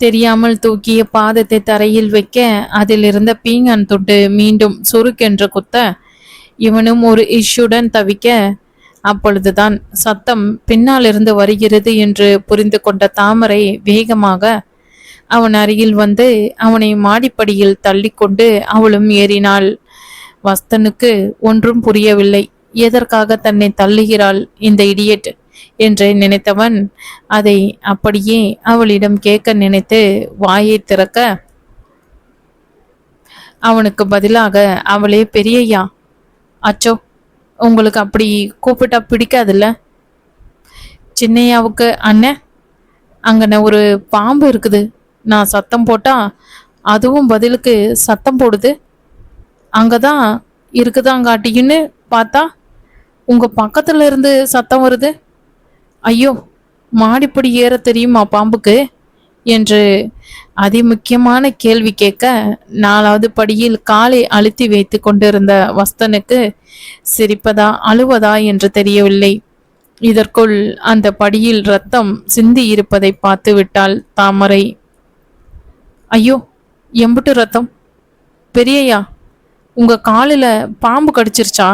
தெரியாமல் தூக்கிய பாதத்தை தரையில் வைக்க அதில் இருந்த பீங்கான் துண்டு மீண்டும் சுருக்கென்று குத்த இவனும் ஒரு இஷ்யுடன் தவிக்க அப்பொழுதுதான் சத்தம் பின்னால் இருந்து வருகிறது என்று புரிந்து கொண்ட தாமரை வேகமாக அவன் அருகில் வந்து அவனை மாடிப்படியில் தள்ளிக்கொண்டு அவளும் ஏறினாள். வஸ்தனுக்கு ஒன்றும் புரியவில்லை. எதற்காக தன்னை தள்ளுகிறாள் இந்த இடியட் என்று நினைத்தவன் அதை அப்படியே அவளிடம் கேட்க நினைத்து வாயை திறக்க அவனுக்கு பதிலாக அவளே பெரியய்யா, அச்சோ உங்களுக்கு அப்படி கூப்பிட்டா பிடிக்காதுல்ல? சின்னையாவுக்கு அண்ணன், அங்கன ஒரு பாம்பு இருக்குது, நான் சத்தம் போட்டா அதுவும் பதிலுக்கு சத்தம் போடுது. அங்கதான் இருக்குதாங்காட்டின்னு பார்த்தா உங்க பக்கத்துல இருந்து சத்தம் வருது. ஐயோ, மாடிப்படி ஏற தெரியுமா பாம்புக்கு என்று அதிமுக்கியமான கேள்வி கேட்க 4வது படியில் காலை அழுத்தி வைத்து கொண்டிருந்த வஸ்தனுக்கு சிரிப்பதா அழுவதா என்று தெரியவில்லை. இதற்குள் அந்த படியில் ரத்தம் சிந்தி இருப்பதை பார்த்து விட்டாள் தாமரை. ஐயோ, எம்புட்டு ரத்தம்! பெரியய்யா, உங்க காலில் பாம்பு கடிச்சிருச்சா?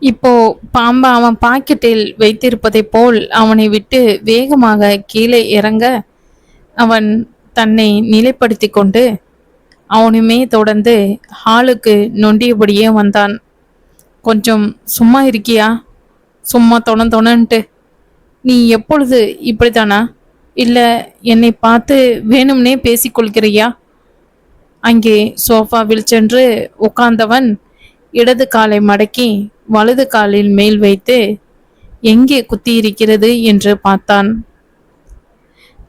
இப்போ பாம்பை அவன் பாக்கெட்டில் வைத்திருப்பதை போல் அவனை விட்டு வேகமாக கீழே இறங்க அவன் தன்னை நிலைப்படுத்தி கொண்டு அவனுமே தொடர்ந்து ஹாலுக்கு நொண்டியபடியே வந்தான். கொஞ்சம் சும்மா இருக்கியா? சும்மா தொணன்ட்டு நீ எப்பொழுது இப்படித்தானா? இல்லை என்னை பார்த்து வேணும்னே பேசிக்கொள்கிறியா? அங்கே சோஃபாவில் சென்று உட்கார்ந்தவன் இடது காலை மடக்கி வலது காலில் மேல் வைத்து எங்கே குத்தியிருக்கிறது என்று பார்த்தான்.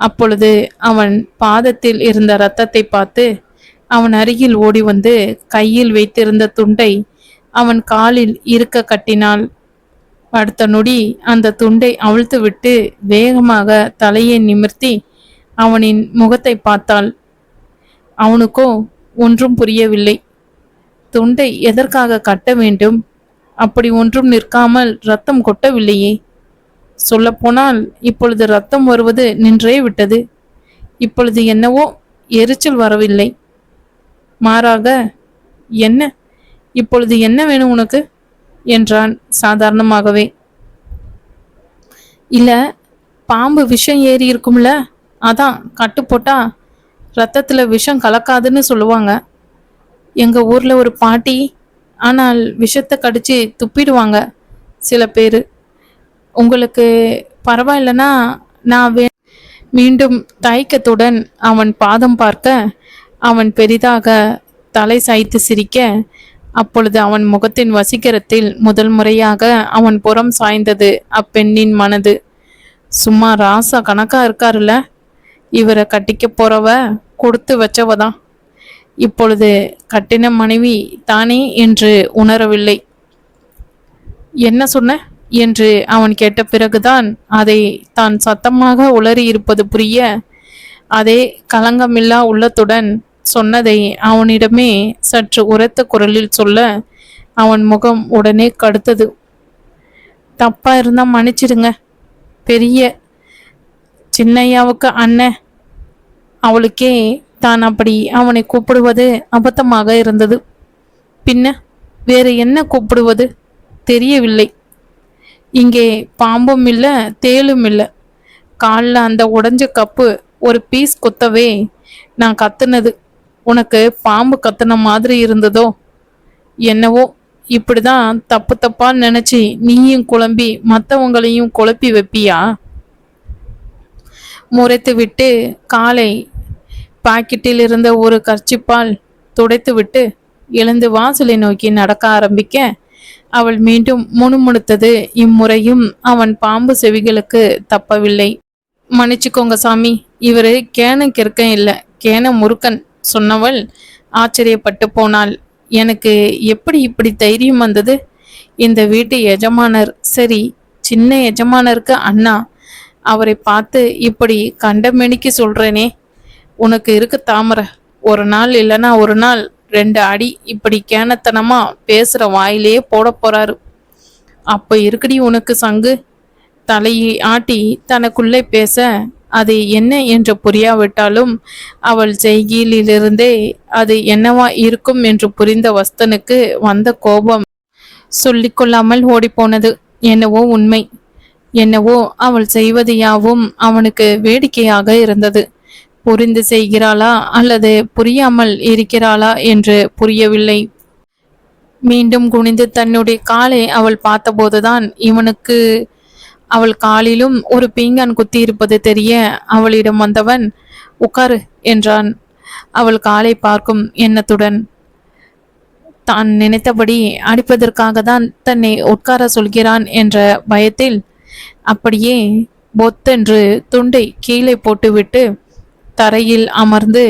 அப்பொழுது அவன் பாதத்தில் இருந்த இரத்தத்தை பார்த்து அவன் அருகில் ஓடி வந்து கையில் வைத்திருந்த துண்டை அவன் காலில் இருக்க கட்டினாள். அடுத்த நொடி அந்த துண்டை அவிழ்த்து விட்டு வேகமாக தலையை நிமிர்த்தி அவனின் முகத்தை பார்த்தாள். அவனுக்கோ ஒன்றும் புரியவில்லை. துண்டை எதற்காக கட்ட வேண்டும்? அப்படி ஒன்றும் நிற்காமல் ரத்தம் கொட்டவில்லையே. சொல்லப்போனால் இப்பொழுது ரத்தம் வருவது நின்றே விட்டது. இப்பொழுது என்னவோ எரிச்சல் வரவில்லை. மாறாக, என்ன இப்பொழுது என்ன வேணும் உனக்கு என்றான் சாதாரணமாகவே. இல்ல, பாம்பு விஷம் ஏறி இருக்கும்ல, அதான் கட்டு போட்டா ரத்தத்துல விஷம் கலக்காதுன்னு சொல்லுவாங்க. எங்க ஊர்ல ஒரு பாட்டி, ஆனால் விஷத்தை கடிச்சு துப்பிடுவாங்க சில பேர். உங்களுக்கு பரவாயில்லனா நான் மீண்டும் தயக்கத்துடன் அவன் பாதம் பார்க்க அவன் பெரிதாக தலை சாய்த்து சிரிக்க அப்பொழுது அவன் முகத்தின் வசீகரத்தில் முதல் முறையாக அவன் புறம் சாய்ந்தது அப்பெண்ணின் மனது. சும்மா ராசா கணக்கா இருக்காருல்ல, இவரை கட்டிக்க போறவ கொடுத்து வச்சவதான். இப்பொழுது கட்டின மனைவி தானே என்று உணரவில்லை. என்ன சொன்ன என்று அவன் கேட்ட பிறகுதான் அதை தான் சத்தமாக உளறி இருப்பது புரிய அதே களங்கமில்லா உள்ளத்துடன் சொன்னதை அவனிடமே சற்று உரத்த குரலில் சொல்ல அவன் முகம் உடனே கடுத்தது. தப்பா இருந்தா மன்னிச்சிடுங்க. பெரிய சின்னையாவுக்கு அண்ணன். அவளுக்கே தான் அப்படி அவனை கூப்பிடுவது அபத்தமாக இருந்தது. பின்ன வேறு என்ன கூப்பிடுவது தெரியவில்லை. இங்கே பாம்பும் இல்லை, தேளும் இல்லை. காலில் அந்த உடைஞ்ச கப்பு ஒரு பீஸ் குத்தவே நான் கத்துனது உனக்கு பாம்பு கத்துன மாதிரி இருந்ததோ என்னவோ. இப்படிதான் தப்பு தப்பா நினைச்சு நீயும் குழம்பி மற்றவங்களையும் குழப்பி வைப்பியா? முறைத்து விட்டு காலை பாக்கெட்டில் இருந்த ஒரு கர்ச்சிப்பால் துடைத்து விட்டு எழுந்து வாசலை நோக்கி நடக்க ஆரம்பிக்க அவள் மீண்டும் முணுமுணுத்தது. இம்முறையும் அவன் பாம்பு செவிகளுக்கு தப்பவில்லை. மன்னிச்சுக்கோங்க சாமி, இவரு கேன கிறுக்கன் இல்லை, கேன முறுக்கன் சொன்னவள் ஆச்சரியப்பட்டு போனாள். எனக்கு எப்படி இப்படி தைரியம் வந்தது? இந்த வீட்டு எஜமானர், சரி சின்ன எஜமானருக்கு அண்ணா, அவரை பார்த்து இப்படி கண்டமெனிக்கு சொல்றேனே. உனக்கு இருக்கு தாமரை, ஒரு நாள் இல்லைன்னா ஒரு நாள் 2 அடி இப்படி கேனத்தனமா பேசுற வாயிலே போட போறாரு. அப்ப இருக்குடி உனக்கு சங்கு. தலையை ஆட்டி தனக்குள்ளே பேச அது என்ன என்று புரியாவிட்டாலும் அவள் செய்கையிலிருந்தே அது என்னவா இருக்கும் என்று புரிந்த வஸ்தனுக்கு வந்த கோபம் சொல்லிக்கொள்ளாமல் ஓடிப்போனது. என்னவோ உண்மை, என்னவோ அவள் செய்வது யாவும் அவனுக்கு வேடிக்கையாக இருந்தது. புரிந்து செய்கிறாளா அல்லது புரியாமல் இருக்கிறாளா என்று புரியவில்லை. மீண்டும் குனிந்து தன்னுடைய காலை அவள் பார்த்தபோதுதான் இவனுக்கு அவள் காலிலும் ஒரு பீங்கான் குத்தி இருப்பது தெரிய அவளிடம் வந்தவன், உட்காரு என்றான். அவள் காலை பார்க்கும் எண்ணத்துடன். தான் நினைத்தபடி அடிப்பதற்காக தான் தன்னை உட்கார சொல்கிறான் என்ற பயத்தில் அப்படியே பொத்தென்று துண்டை கீழே போட்டுவிட்டு தரையில் அமர்ந்து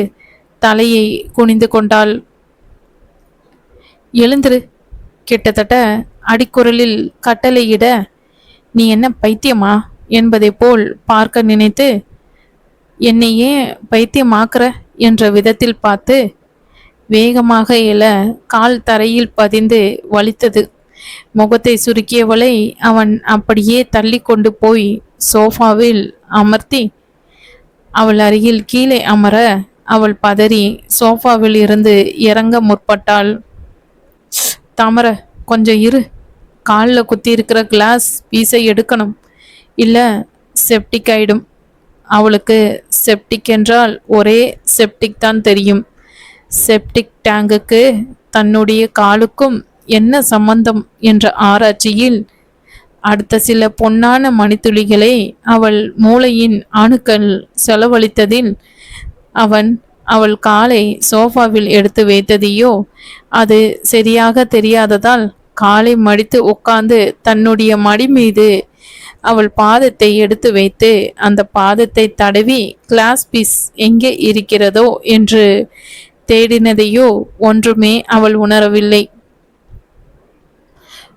தலையை குனிந்து கொண்டாள். எழுந்திரு, கிட்டத்தட்ட அடிக்குரலில் கட்டளையிட, நீ என்ன பைத்தியமா என்பதை போல் பார்க்க நினைத்து, என்னையே பைத்தியமாக்குற என்ற விதத்தில் பார்த்து வேகமாக எழ கால் தரையில் பதிந்து வலித்தது. முகத்தை சுருக்கியவளை அவன் அப்படியே தள்ளி கொண்டு போய் சோஃபாவில் அமர்த்தி அவள் அருகில் கீழே அமர அவள் பதறி சோஃபாவில் இருந்து இறங்க முற்பட்டாள். தாமர, கொஞ்சம் இரு, காலில் குத்தி இருக்கிற கிளாஸ் பீஸை எடுக்கணும், இல்லை செப்டிக் ஆயிடும். அவளுக்கு செப்டிக் என்றால் ஒரே செப்டிக் தான் தெரியும். செப்டிக் டேங்குக்கு தன்னுடைய காலுக்கும் என்ன சம்பந்தம் என்ற ஆராய்ச்சியில் அடுத்த சில பொன்னான மணித்துளிகளை அவள் மூளையின் அணுக்கள் செலவழித்ததில் அவள் காலை சோஃபாவில் எடுத்து வைத்ததையோ அது சரியாக தெரியாததால் காலை மடித்து உட்கார்ந்து தன்னுடைய மடி மீது அவள் பாதத்தை எடுத்து வைத்து அந்த பாதத்தை தடவி கிளாஸ் பீஸ் எங்கே இருக்கிறதோ என்று தேடினதையோ ஒன்றுமே அவள் உணரவில்லை.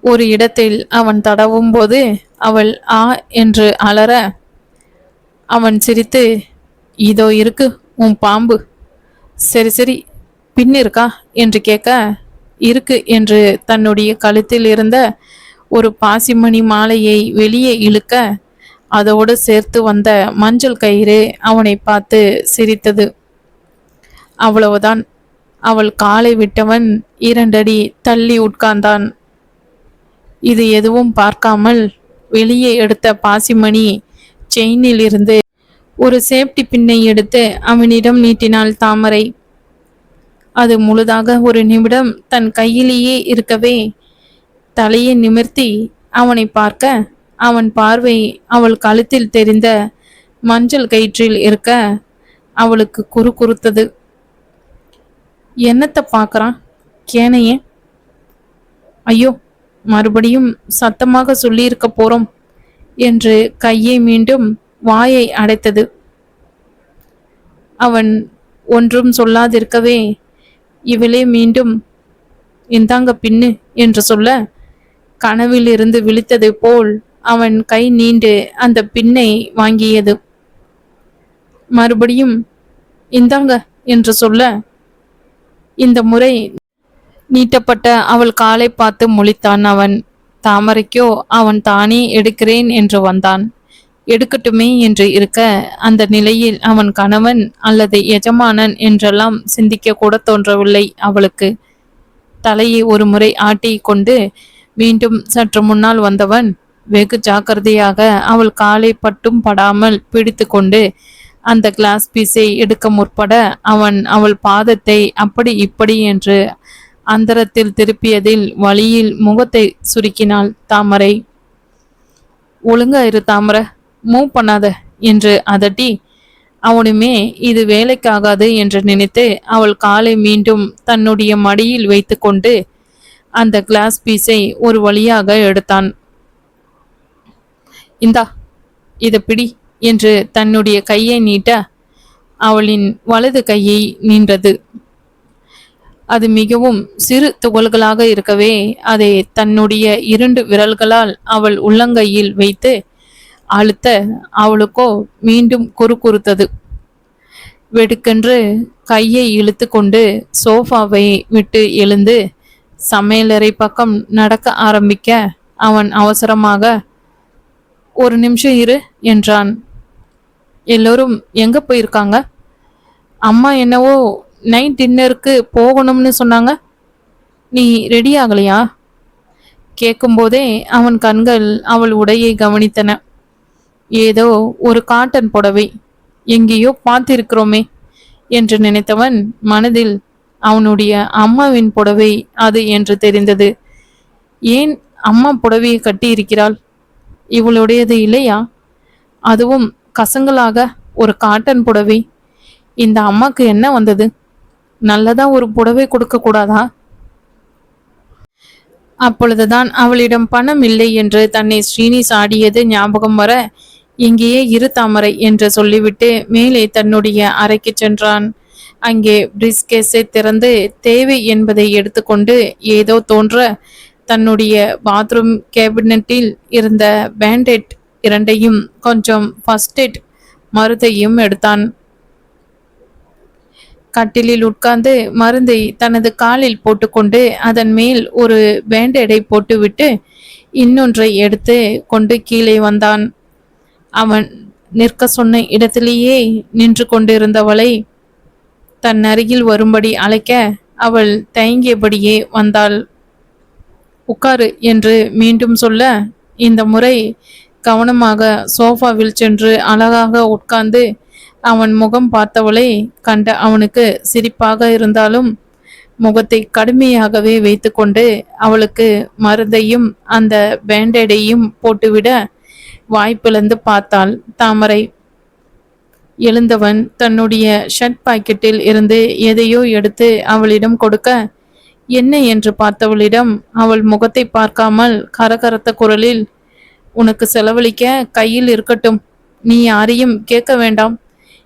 ஒரு இடத்தில் அவன் தடவும் போது அவள் ஆ என்று அலற அவன் சிரித்து, இதோ இருக்கு உன் பாம்பு, சரி சரி பின் இருக்கா என்று கேட்க, இருக்கு என்று தன்னுடைய கழுத்தில் இருந்த ஒரு பாசிமணி மாலையை வெளியே இழுக்க அதோடு சேர்த்து வந்த மஞ்சள் கயிறு அவனை பார்த்து சிரித்தது. அவ்வளவுதான். அவள் காலை விட்டவன் 2 அடி தள்ளி உட்கார்ந்தான். இது எதுவும் பார்க்காமல் வெளியே எடுத்த பாசிமணி செயினில் இருந்து ஒரு சேஃப்டி பின்னை எடுத்து அவனிடம் நீட்டினாள் தாமரை. அது முழுதாக ஒரு நிமிடம் தன் கையிலேயே இருக்கவே தலையை நிமிர்த்தி அவனை பார்க்க அவன் பார்வை அவள் கழுத்தில் தெரிந்த மஞ்சள் கயிற்றில் இருக்க அவளுக்கு குறுகுறுத்தது. என்னத்தை பார்க்கறான் கேனையே? ஐயோ, மறுபடியும் சத்தமாக சொல்லியிருக்க போறோம் என்று கையை மீண்டும் வாயை அடைத்தது. அவன் ஒன்றும் சொல்லாதிருக்கவே இவளே மீண்டும் இந்தாங்க பின்னு என்று சொல்ல கனவில் இருந்து விழித்ததை போல் அவன் கை நீண்டு அந்த பின்னை வாங்கியது. மறுபடியும் இந்தாங்க என்று சொல்ல இந்த முறை நீட்டப்பட்ட அவள் காலை பார்த்து முழித்தான் அவன். தாமரைக்கோ அவன் தானே எடுக்கிறேன் என்று வந்தான். எடுக்கட்டுமே என்று இருக்க அந்த நிலையில் அவன் கணவன் அல்லது எஜமானன் என்றெல்லாம் சிந்திக்க கூட தோன்றவில்லை அவளுக்கு. தலையை ஒரு முறை ஆட்டி கொண்டு மீண்டும் சற்று முன்னால் வந்தவன் வெகு ஜாக்கிரதையாக அவள் காலை பட்டும் படாமல் பிடித்து கொண்டு அந்த கிளாஸ் பீஸை எடுக்க முற்பட அவள் பாதத்தை அப்படி இப்படி என்று அந்தரத்தில் திருப்பியதில் வழியில் முகத்தை சுருக்கினாள் தாமரை. ஒழுங்கா இரு தாமரை, மூவ் பண்ணாத என்று அதட்டி அவனுமே இது வேலைக்காகாது என்று நினைத்து அவள் காலை மீண்டும் தன்னுடைய மடியில் வைத்து கொண்டு அந்த கிளாஸ் பீஸை ஒரு வழியாக எடுத்தான். இந்தா இதை பிடி என்று தன்னுடைய கையை நீட்ட அவளின் வலது கையை நின்றது. அது மிகவும் சிறு துகள்களாக இருக்கவே அதை தன்னுடைய 2 விரல்களால் அவள் உள்ளங்கையில் வைத்து அழுத்த அவளுக்கோ மீண்டும் குறுகுறுத்தது. வெடுக்கென்று கையை இழுத்து கொண்டு சோஃபாவை விட்டு எழுந்து சமையலறை பக்கம் நடக்க ஆரம்பிக்க அவன் அவசரமாக, ஒரு நிமிஷம் இரு என்றான். எல்லோரும் எங்க போயிருக்காங்க? அம்மா என்னவோ நைட் டின்னருக்கு போகணும்னு சொன்னாங்க. நீ ரெடி ஆகலையா? கேட்கும்போதே அவன் கண்கள் அவள் உடையை கவனித்தன. ஏதோ ஒரு காட்டன் புடவை, எங்கேயோ பார்த்திருக்கிறோமே என்று நினைத்தவன் மனதில் அவனுடைய அம்மாவின் புடவை அது என்று தெரிந்தது. ஏன் அம்மா புடவையை கட்டி இருக்கிறாள்? இவளுடையது இல்லையா? அதுவும் கசங்களாக ஒரு காட்டன் புடவை. இந்த அம்மாக்கு என்ன வந்தது? நல்லதா ஒரு புடவை கொடுக்க கூடாதா? அப்பொழுதுதான் அவளிடம் பணம் இல்லை என்று தன்னை ஸ்ரீனி சாடியது ஞாபகம் வர, இங்கேயே இரு தாமரை என்று சொல்லிவிட்டு மேலே தன்னுடைய அறைக்கு சென்றான். அங்கே பிரிஸ்கேஸை திறந்து தேவை என்பதை எடுத்துக்கொண்டு ஏதோ தோன்ற தன்னுடைய பாத்ரூம் கேபினட்டில் இருந்த பேண்டேட் இரண்டையும் கொஞ்சம் ஃபர்ஸ்ட் எய்ட் மருந்தையும் எடுத்தான். கட்டிலில் உட்கார்ந்து மருந்தை தனது காலில் போட்டுக்கொண்டு அதன் மேல் ஒரு பேண்டேடை போட்டுவிட்டு இன்னொன்றை எடுத்து கொண்டு கீழே வந்தான். அவன் நிற்க சொன்ன இடத்திலேயே நின்று கொண்டிருந்தவளை தன் அருகில் வரும்படி அழைக்க அவள் தயங்கியபடியே வந்தாள். உட்காரு என்று மீண்டும் சொல்ல, இந்த முறை கவனமாக சோஃபாவில் சென்று அழகாக உட்கார்ந்து அவன் முகம் பார்த்தவளை கண்ட அவனுக்கு சிரிப்பாக இருந்தாலும் முகத்தை கடுமையாகவே வைத்துக்கொண்டு அவளுக்கு மருந்தையும் அந்த பேண்டேடையும் போட்டுவிட வாய்ப்பிழந்து பார்த்தாள் தாமரை. எழுந்தவன் தன்னுடைய ஷர்ட் பாக்கெட்டில் இருந்து எதையோ எடுத்து அவளிடம் கொடுக்க, என்ன என்று பார்த்தவளிடம் அவள் முகத்தை பார்க்காமல் கரகரத்த குரலில், உனக்கு செலவழிக்க கையில் இருக்கட்டும், நீ யாரையும் கேட்க வேண்டாம்,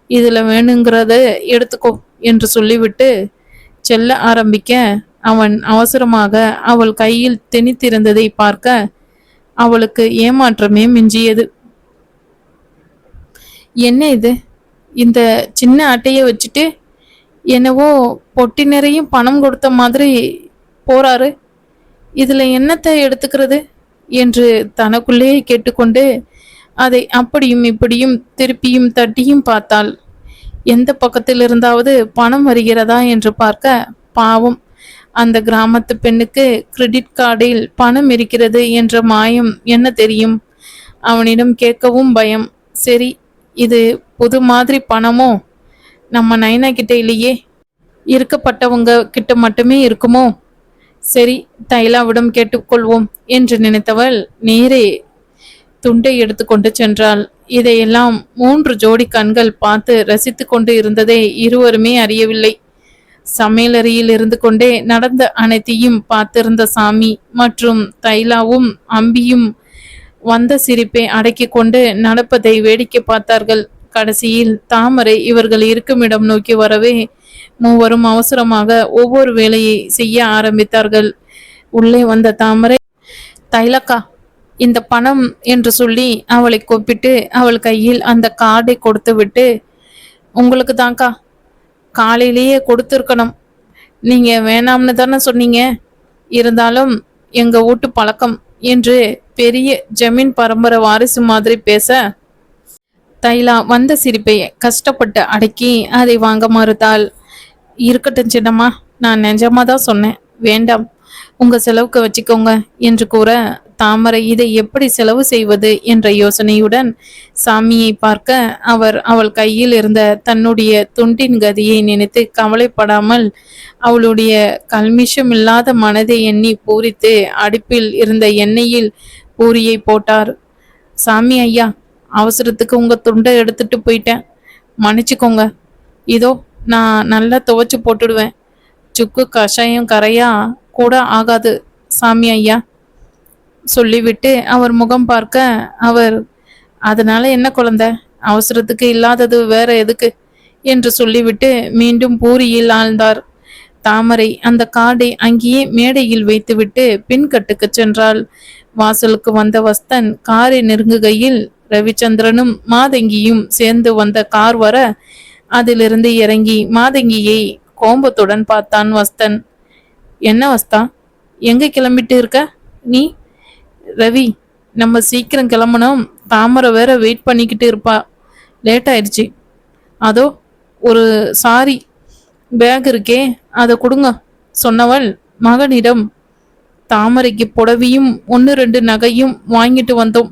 இதுல வேணுங்கிறத எடுத்துக்கோ என்று சொல்லிவிட்டு செல்ல ஆரம்பிக்க அவன் அவசரமாக அவள் கையில் திணித்திருந்ததை பார்க்க அவளுக்கு ஏமாற்றமே மிஞ்சியது. என்ன இது? இந்த சின்ன அட்டையை வச்சுட்டு என்னவோ பொட்டி நிறையும் பணம் கொடுத்த மாதிரி போறாரு. இதுல என்னத்தை எடுத்துக்கிறது என்று தனக்குள்ளே கேட்டுக்கொண்டு அதை அப்படியும் இப்படியும் திருப்பியும் தட்டியும் பார்த்தாள். எந்த பக்கத்தில் இருந்தாவது பணம் வருகிறதா என்று பார்க்க, பாவம் அந்த கிராமத்து பெண்ணுக்கு கிரெடிட் கார்டில் பணம் இருக்கிறது என்ற மாயம் என்ன தெரியும்? அவனிடம் கேட்கவும் பயம். சரி, இது புது மாதிரி பணமோ? நம்ம நைனா கிட்ட இல்லையே, இருக்கப்பட்டவங்க கிட்ட மட்டுமே இருக்குமோ? சரி, தைலாவிடம் கேட்டுக்கொள்வோம் என்று நினைத்தவள் நேரே துண்டை எடுத்துக்கொண்டு சென்றாள். இதையெல்லாம் 3 ஜோடி கண்கள் பார்த்து ரசித்து கொண்டு இருந்ததை இருவருமே அறியவில்லை. சமையலறையில் இருந்து கொண்டே நடந்த அனைத்தையும் பார்த்திருந்த சாமி மற்றும் தைலாவும் அம்பியும் வந்த சிரிப்பை அடக்கி கொண்டு நடப்பதை வேடிக்கை பார்த்தார்கள். கடைசியில் தாமரை இவர்கள் இருக்குமிடம் நோக்கி வரவே மூவரும் அவசரமாக ஒவ்வொரு வேலையை செய்ய ஆரம்பித்தார்கள். உள்ளே வந்த தாமரை, தைலக்கா, இந்த பணம் என்று சொல்லி அவளை கூப்பிட்டு அவள் கையில் அந்த கார்டை கொடுத்து விட்டு, உங்களுக்கு தான்க்கா, காலையிலேயே கொடுத்துருக்கணும், நீங்க வேணாம்னு தானே சொன்னீங்க, இருந்தாலும் எங்க வீட்டு பழக்கம் என்று பெரிய ஜமீன் பரம்பரை வாரிசு மாதிரி பேச, தைலா வந்த சிரிப்பை கஷ்டப்பட்டு அடக்கி அதை வாங்க மறுத்தாள். இருக்கட்டும் சின்னம்மா, நான் நிஜமா தான் சொன்னேன், வேண்டாம், உங்க செலவுக்கு வச்சுக்கோங்க என்று கூற தாமரை இதை எப்படி செலவு செய்வது என்ற யோசனையுடன் சாமியை பார்க்க அவர் அவள் கையில் இருந்த தன்னுடைய துண்டின் கதியை நினைத்து கவலைப்படாமல் அவளுடைய கல்மிஷமில்லாத மனதை எண்ணி பூரித்து அடுப்பில் இருந்த எண்ணெயில் பூரியை போட்டார். சாமி ஐயா, அவசரத்துக்கு உங்க துண்டை எடுத்துட்டு போயிட்டேன், மன்னிச்சுக்கோங்க, இதோ நான் நல்லா துவைச்சு போட்டுடுவேன், சுக்கு கஷாயம் கரையா கூட ஆகாது சாமி ஐயா சொல்லிவிட்டு அவர் முகம் பார்க்க அவர், அதனால என்ன குழந்தை, அவசரத்துக்கு இல்லாதது வேற எதுக்கு என்று சொல்லிவிட்டு மீண்டும் பூரியில் ஆழ்ந்தார். தாமரை அந்த கார்டை அங்கேயே மேடையில் வைத்துவிட்டு பின்கட்டுக்கு சென்றாள். வாசலுக்கு வந்த வஸ்தன் காரை நெருங்குகையில் ரவிச்சந்திரனும் மாதங்கியும் சேர்ந்து வந்த கார் வர அதிலிருந்து இறங்கி மாதங்கியை கோபத்துடன் பார்த்தான் வஸ்தன். என்ன வஸ்தா, எங்க கிளம்பிட்டு இருக்க நீ? ரவி, நம்ம சீக்கிரம் கிளம்பணும், தாமரை வேற வெயிட் பண்ணிக்கிட்டு இருப்பா, லேட் ஆயிடுச்சு. அதோ ஒரு சாரி பேக் இருக்கே, அதை கொடுங்க சொன்னவள் மகனிடம், தாமரைக்கு புடவையும் 1 2 நகையும் வாங்கிட்டு வந்தோம்.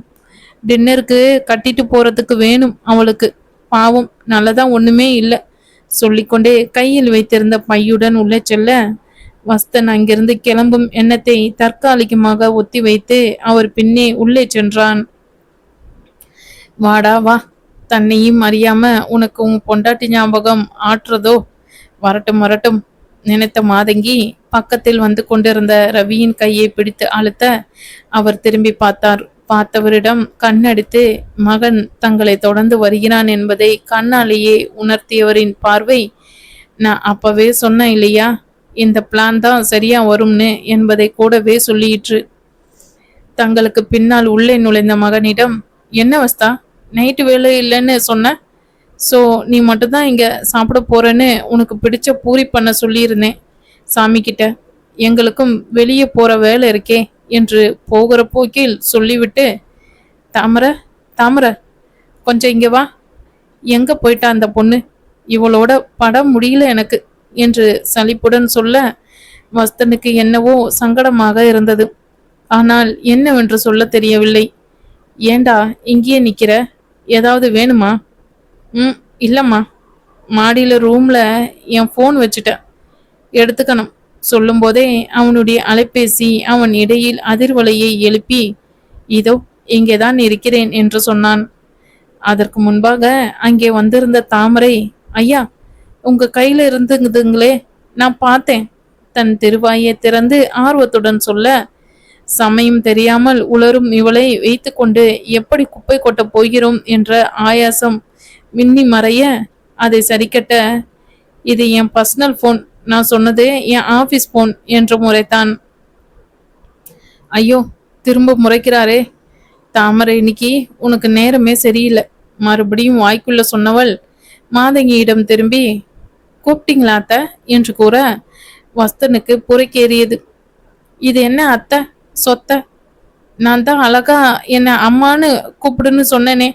டின்னருக்கு கட்டிட்டு போறதுக்கு வேணும் அவளுக்கு. பாவம் நல்லதா ஒண்ணுமே இல்லை சொல்லிக்கொண்டே கையில் வைத்திருந்த பையுடன் உள்ளே செல்ல, வஸ்தன் அங்கிருந்து கிளம்பும் எண்ணத்தை தற்காலிகமாக ஒத்தி வைத்து அவர் பின்னே உள்ளே சென்றான். வாடா வா, தன்னையும் அறியாம உனக்கு உன் பொண்டாட்டி ஞாபகம் ஆற்றுறதோ? வரட்டும் வரட்டும் நினைத்த மாதங்கி பக்கத்தில் வந்து கொண்டிருந்த ரவியின் கையை பிடித்து அழுத்த அவர் திரும்பி பார்த்தார். பார்த்தவரிடம் கண்ணடித்து மகன் தங்களை தொடர்ந்து வருகிறான் என்பதை கண்ணாலேயே உணர்த்தியவரின் பார்வை, நான் அப்பவே சொன்னேன் இல்லையா, இந்த பிளான் தான் சரியா வரும்னு என்பதை கூடவே சொல்லிற்று. தங்களுக்கு பின்னால் உள்ளே நுழைந்த மகனிடம், என்ன வஸ்தா, நைட்டு வேலை இல்லைன்னு சொன்ன, ஸோ நீ மட்டும்தான் இங்கே சாப்பிட போறேன்னு உனக்கு பிடிச்ச பூரி பண்ண சொல்லியிருந்தேன் சாமி கிட்ட. எங்களுக்கும் வெளியே போற வேலை இருக்கே என்று போகிற போக்கில் சொல்லிவிட்டு, தாமரை தாமரை கொஞ்சம் இங்கே வா, எங்க போயிட்டா அந்த பொண்ணு, இவளோட படம் முடியல எனக்கு என்று சலிப்புடன் சொல்ல, வஸ்தனுக்கு என்னவோ சங்கடமாக இருந்தது. ஆனால் என்னவென்று சொல்ல தெரியவில்லை. ஏண்டா இங்கேயே நிக்கிற, ஏதாவது வேணுமா? இல்லம்மா, மாடியில் ரூம்ல என் ஃபோன் வச்சுட்டேன், எடுத்துக்கணும் சொல்லும்போதே அவனுடைய அலைபேசி அவன் இடையில் அதிர்வலையை எழுப்பி, இதோ இங்கேதான் இருக்கிறேன் என்று சொன்னான். அதற்கு முன்பாக அங்கே வந்திருந்த தாமரை, ஐயா உங்க கையில இருந்துங்குதுங்களே, நான் பார்த்தேன் தன் திருவாயை திறந்து ஆர்வத்துடன் சொல்ல, சமயம் தெரியாமல் உளரும் இவளை வைத்து கொண்டு எப்படி குப்பை கொட்ட போகிறோம் என்ற ஆயாசம் மின்னி மறைய, அதை சரிக்கட்ட, இது என் பர்சனல் போன், நான் சொன்னது என் ஆபீஸ் போன் என்று முறைத்தான். ஐயோ திரும்ப முறைக்கிறாரே. தாமரை, இன்னைக்கு உனக்கு நேரமே சரியில்லை மறுபடியும் வாய்க்குள்ள சொன்னவள் மாதங்கியிடம் திரும்பி, கூப்பிட்டீங்களா அத்தை என்று கூற, வஸ்தனுக்கு புரைக்கேறியது. இது என்ன அத்தை சொத்த, நான் தான் அழகா என்ன அம்மான்னு கூப்பிடுன்னு சொன்னேனே